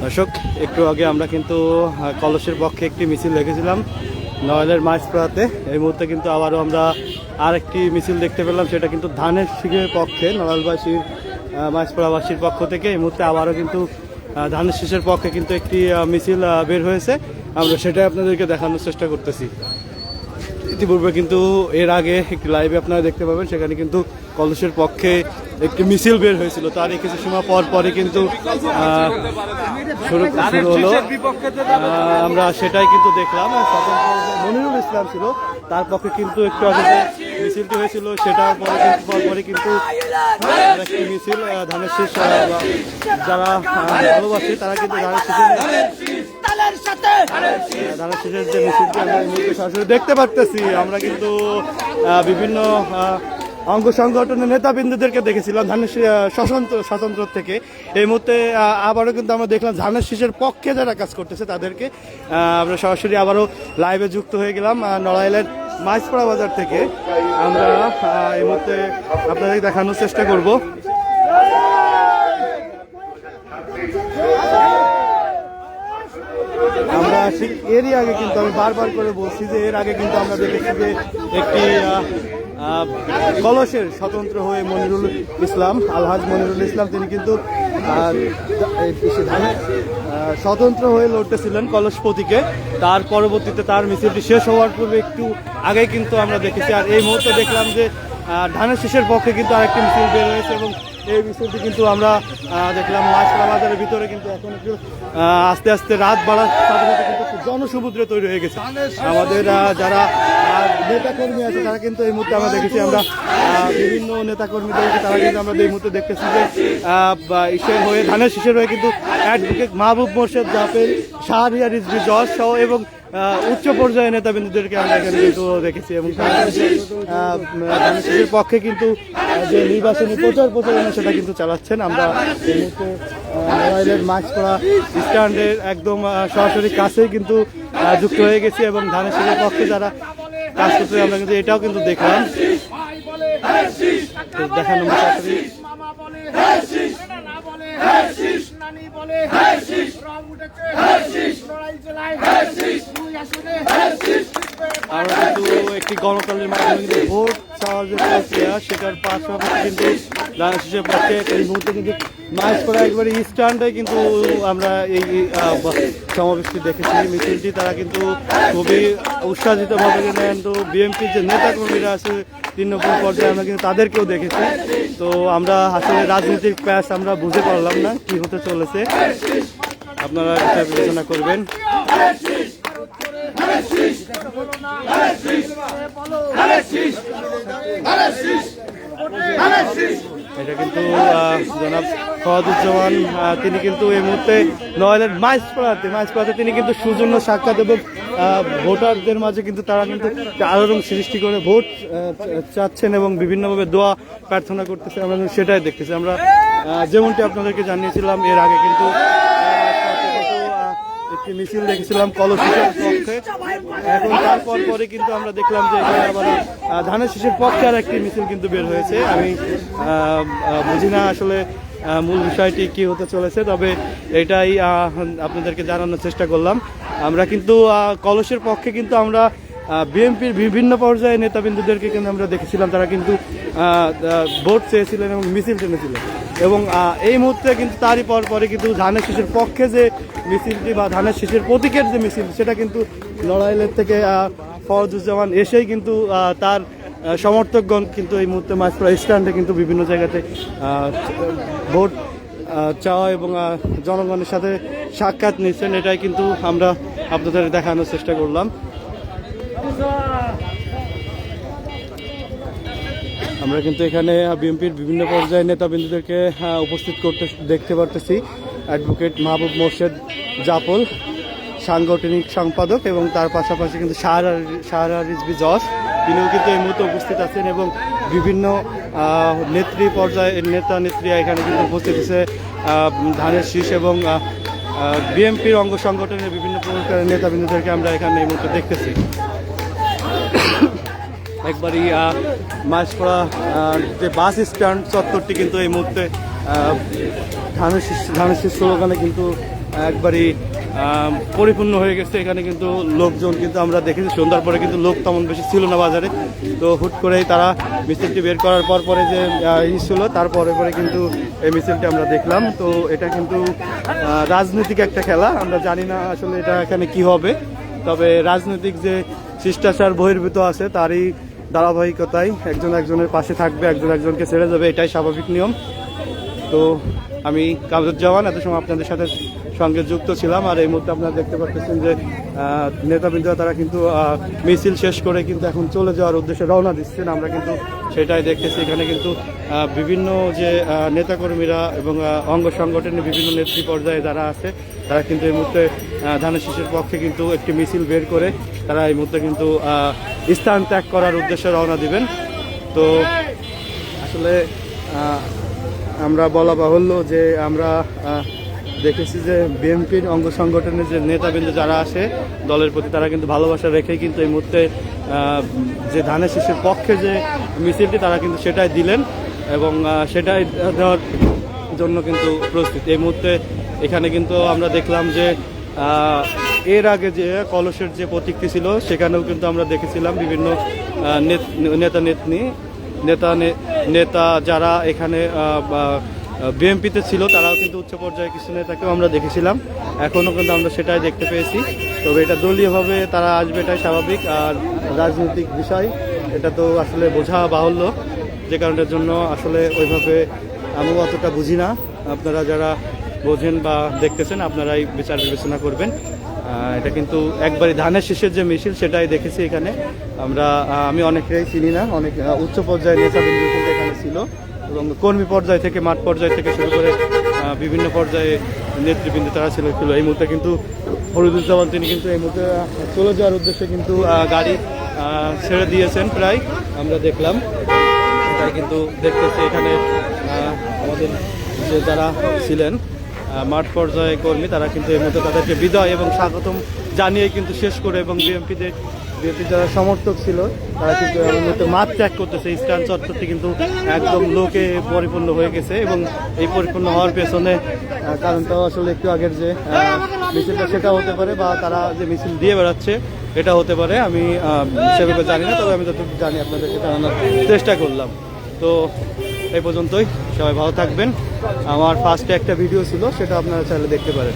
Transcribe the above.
দর্শক, একটু আগে আমরা কিন্তু কলসের পক্ষে একটি মিছিল দেখেছিলাম নড়াইলের মাঝপাড়াতে। এই মুহূর্তে কিন্তু আবারও আমরা আরেকটি মিছিল দেখতে পেলাম, সেটা কিন্তু ধানের শীষের পক্ষে, নড়াইলবাসীর মাঝপাড়াবাসীর পক্ষ থেকে। এই মুহূর্তে আবারও কিন্তু ধানের শীষের পক্ষে কিন্তু একটি মিছিল বের হয়েছে, আমরা সেটাই আপনাদেরকে দেখানোর চেষ্টা করতেছি। ইতিপূর্বে কিন্তু এর আগে একটি লাইভে আপনারা দেখতে পাবেন, সেখানে কিন্তু কলসের পক্ষে একটি মিছিল বের হয়েছিল। তার কিছু সময় পর পরে কিন্তু শুরু হলো, আমরা সেটাই কিন্তু দেখলাম। মনিরুল ইসলাম ছিল, তার পক্ষে কিন্তু একটু আগে মিছিলটি হয়েছিল, সেটার পরে কিন্তু একটি মিছিল ধানের শীষ যারা ভালোবাসে তারা কিন্তু ধানের শীষের যে মিছিলটি আমরা এই মুহূর্তে সরাসরি দেখতে পারতেছি। আমরা কিন্তু বিভিন্ন অঙ্গ সংগঠনের নেতাবৃন্দদেরকে দেখেছিলাম ধানের স্বতন্ত্র থেকে। এই মুহূর্তে আবারও কিন্তু আমরা দেখলাম ধানের শীষের পক্ষে যারা কাজ করতেছে তাদেরকে। আমরা সরাসরি আবারও লাইভে যুক্ত হয়ে গেলাম নড়াইলের মাঝপাড়া বাজার থেকে। আমরা এই মুহূর্তে আপনাদের দেখানোর চেষ্টা করব। আমরা ঠিক এরই আগে কিন্তু আমি বারবার করে বলছি যে এর আগে কিন্তু আমরা দেখেছি যে একটি কলসের স্বতন্ত্র হয়ে মনিরুল ইসলাম, আলহাজ মনিরুল ইসলাম, তিনি কিন্তু স্বতন্ত্র হয়ে লড়তেছিলেন কলস প্রতীকে। তার পরবর্তীতে তার মিছিলটি শেষ হওয়ার পূর্বে একটু আগে কিন্তু আমরা দেখেছি। আর এই মুহূর্তে দেখলাম যে ধানের শীষের পক্ষে কিন্তু আরেকটি মিছিল বের হয়েছে, এবং এই মিছিলটি কিন্তু আমরা দেখলাম মাছপাড়া বাজারের ভিতরে কিন্তু এখন একটু আস্তে আস্তে রাত বাড়ার সাথে সাথে কিন্তু জনসমুদ্রে তৈরি হয়ে গেছে। আমাদের যারা নেতাকর্মী আছে তারা কিন্তু এই মুহূর্তে আমরা দেখেছি, আমরা বিভিন্ন নেতাকর্মীদেরকে তারা কিন্তু আমরা এই মুহূর্তে দেখতেছি যে ইসের হয়ে ধানের শীষের হয়ে কিন্তু অ্যাডভোকেট মাহবুব মোর্শেদ জাফের, শাহরিয়ার রিজভী জজ সহ এবং উচ্চ পর্যায়ের নেতাবৃন্দদেরকে আমরা এখানে কিন্তু দেখেছি। এবং ধানের শীষের পক্ষে কিন্তু যে নির্বাচনী প্রচারণা সেটা কিন্তু চালাচ্ছেন। আমরা এই মুহূর্তে নড়াইলের মাঝপাড়া স্ট্যান্ডের একদম সরাসরি কাছেই কিন্তু যুক্ত হয়ে গেছি, এবং ধানের শীষের পক্ষে যারা কাজ করতে আমরা কিন্তু এটাও কিন্তু দেখলাম, দেখানো আমরা কিন্তু একটি গণতন্ত্রের মাধ্যমে কিন্তু ভোট চাওয়ার যে প্রক্রিয়া সেটার পাশাপাশি কিন্তু ধানের শীষের পক্ষে এই মুহূর্তে কিন্তু মাঝপাড়া একবারে স্ট্যান্ডে কিন্তু আমরা এই সমাবেশটি দেখেছি, মিছিলটি। তারা কিন্তু খুবই উৎসাহিতভাবে কিন্তু বিএনপির যে নেতাকর্মীরা আছে তৃণমূল পর্যায়ে আমরা কিন্তু তাদেরকেও দেখেছি। তো আমরা আসলে রাজনৈতিক প্যাচ আমরা বুঝে পারলাম না কি হতে চলেছে, আপনারা এটা বিবেচনা করবেন। এটা কিন্তু জনাব ফওয়াদুজ্জামান, তিনি কিন্তু এই মুহূর্তে নড়াইলের মাঝপাড়াতে তিনি কিন্তু সৌজন্য সাক্ষাৎ এবং ভোটারদের মাঝে কিন্তু তারা কিন্তু আলোড়ন সৃষ্টি করে ভোট চাচ্ছেন এবং বিভিন্নভাবে দোয়া প্রার্থনা করতেছে। আমরা সেটাই দেখতেছি। আমরা যেমনটি আপনাদেরকে জানিয়েছিলাম এর আগে কিন্তু একটি মিছিল দেখেছিলাম কলসের পক্ষে, এখন তারপর পরে কিন্তু আমরা দেখলাম যে আবার ধানের শীষের পক্ষে আর একটি মিছিল কিন্তু বের হয়েছে। আমি বুঝি না আসলে মূল বিষয়টি কি হতে চলেছে, তবে এটাই আপনাদেরকে জানানোর চেষ্টা করলাম। আমরা কিন্তু কলসের পক্ষে কিন্তু আমরা বিএনপির বিভিন্ন পর্যায়ে নেতাবৃন্দদেরকে কিন্তু আমরা দেখেছিলাম, তারা কিন্তু ভোট চেয়েছিলেন এবং মিছিল টেনেছিলেন। এবং এই মুহূর্তে কিন্তু তারই পরে কিন্তু ধানের শীষের পক্ষে যে মিছিলটি বা ধানের শীষের প্রতীকের যে মিছিল সেটা কিন্তু নড়াইলের থেকে ফওয়াদুজ্জামান এসেই কিন্তু তার সমর্থকগণ কিন্তু এই মুহূর্তে মাঝপাড়া স্ট্যান্ডে কিন্তু বিভিন্ন জায়গাতে ভোট চাওয়া এবং জনগণের সাথে সাক্ষাৎ নিচ্ছেন। এটাই কিন্তু আমরা আপনাদের দেখানোর চেষ্টা করলাম। আমরা কিন্তু এখানে বিএনপির বিভিন্ন পর্যায়ের নেতাবৃন্দদেরকে উপস্থিত করতে দেখতে পারতেছি। অ্যাডভোকেট মাহবুব মোর্শেদ জাফর, সাংগঠনিক সম্পাদক, এবং তার পাশাপাশি কিন্তু শাহরিয়ার রিজভী জজ, তিনিও কিন্তু এই মুহূর্তে উপস্থিত আছেন, এবং বিভিন্ন নেত্রী পর্যায়ের নেতা নেত্রী এখানে কিন্তু উপস্থিত আছে। ধানের শীষ এবং বিএনপির অঙ্গ সংগঠনের বিভিন্ন প্রকারের নেতাবৃন্দদেরকে আমরা এখানে এই মুহূর্তে দেখতেছি। একবারই মাঝপাড়া যে বাস স্ট্যান্ড চত্বরটি কিন্তু এই মুহূর্তে ধানের শীষ স্লোগানে কিন্তু একবারই পরিপূর্ণ হয়ে গেছে। এখানে কিন্তু লোকজন কিন্তু আমরা দেখেছি সন্ধ্যার পরে কিন্তু লোক তেমন বেশি ছিল না বাজারে। তো হুট করেই তারা মিছিলটি বের করার পরে যে ছিল তারপরে কিন্তু এই মিছিলটি আমরা দেখলাম। তো এটা কিন্তু রাজনৈতিক একটা খেলা, আমরা জানি না আসলে এটা এখানে কি হবে। তবে রাজনৈতিক যে শিষ্টাচার বহির্ভূত আছে তারই ধারাবাহিকতায় একজন একজনের পাশে থাকবে, একজন একজনকে ছেড়ে যাবে, এটাই স্বাভাবিক নিয়ম। তো আমি কামরুজ্জামান এত সময় আপনাদের সঙ্গে যুক্ত ছিলাম। আর এই মুহূর্তে আপনারা দেখতে পাচ্ছেন যে নেতাবৃন্দরা তারা কিন্তু মিছিল শেষ করে কিন্তু এখন চলে যাওয়ার উদ্দেশ্যে রওনা দিচ্ছেন। আমরা কিন্তু সেটাই দেখতেছি। এখানে কিন্তু বিভিন্ন যে নেতাকর্মীরা এবং অঙ্গ সংগঠনের বিভিন্ন নেতৃ পর্যায়ে যারা আছে তারা কিন্তু এই মুহূর্তে ধানের শীষের পক্ষে কিন্তু একটি মিছিল বের করে তারা এই মুহূর্তে কিন্তু স্থান ত্যাগ করার উদ্দেশ্যে রওনা দিবেন। তো আসলে আমরা বলা বাহুল্য যে আমরা দেখেছি যে বিএনপির অঙ্গ সংগঠনের যে নেতাবৃন্দ যারা আছে দলের প্রতি তারা কিন্তু ভালোবাসা রেখেই কিন্তু এই মুহূর্তে যে ধানের শীষের পক্ষে যে মিছিলটি তারা কিন্তু সেটাই দিলেন এবং সেটাই দেওয়ার জন্য কিন্তু প্রস্তুত। এই মুহূর্তে এখানে কিন্তু আমরা দেখলাম যে এর আগে যে কলসের যে প্রতীকটি ছিল সেখানেও কিন্তু আমরা দেখেছিলাম বিভিন্ন নেতা যারা এখানে বিএনপিতে ছিল তারাও কিন্তু উচ্চ পর্যায়ে কিছু নেতাকেও আমরা দেখেছিলাম। এখনও কিন্তু আমরা সেটাই দেখতে পেয়েছি। তবে এটা দলীয়ভাবে তারা আসবে এটাই স্বাভাবিক। আর রাজনৈতিক বিষয় এটা তো আসলে বোঝা বাহুল্য, যে কারণের জন্য আসলে ওইভাবে আমি অতটা বুঝি না। আপনারা যারা বোঝেন বা দেখতেছেন আপনারাই বিচার বিবেচনা করবেন। এটা কিন্তু একবারই ধানের শীষের যে মিছিল সেটাই দেখেছি এখানে। আমি অনেকেই চিনি না, অনেক উচ্চ পর্যায়ের নেতাবৃন্দ কিন্তু এখানে ছিল এবং কর্মী পর্যায় থেকে মাঠ পর্যায় থেকে শুরু করে বিভিন্ন পর্যায়ে নেতৃবৃন্দ তারা ছিল। এই মুহূর্তে কিন্তু ফরিদুজ্জামান তিনি কিন্তু এই মুহূর্তে চলে যাওয়ার উদ্দেশ্যে কিন্তু গাড়ি ছেড়ে দিয়েছেন প্রায় আমরা দেখলাম। এটাই কিন্তু দেখতেছি এখানে আমাদের যে যারা ছিলেন মাঠ পর্যায়ে কর্মী তারা কিন্তু এই মুহূর্তে তাদেরকে বিদায় এবং স্বাগতম জানিয়ে কিন্তু শেষ করে এবং বিএনপির যারা সমর্থক ছিল তারা কিন্তু এই মুহূর্তে মাঠ ত্যাগ করতেছে। স্ট্যান্ড চত্বরটি কিন্তু একদম লোকে পরিপূর্ণ হয়ে গেছে এবং এই পরিপূর্ণ হওয়ার পেছনে কারণটাও আসলে একটু আগের যে মিছিলটা সেটা হতে পারে বা তারা যে মিছিল দিয়ে বেড়াচ্ছে এটা হতে পারে। আমি সেভাবে জানি না, তবে আমি যতটুকু জানি আপনাদেরকে জানানোর চেষ্টা করলাম। তো এই পর্যন্তই, সবাই ভালো থাকবেন। আমার ফার্স্টে একটা ভিডিও ছিল সেটা আপনারা চাইলে দেখতে পারেন।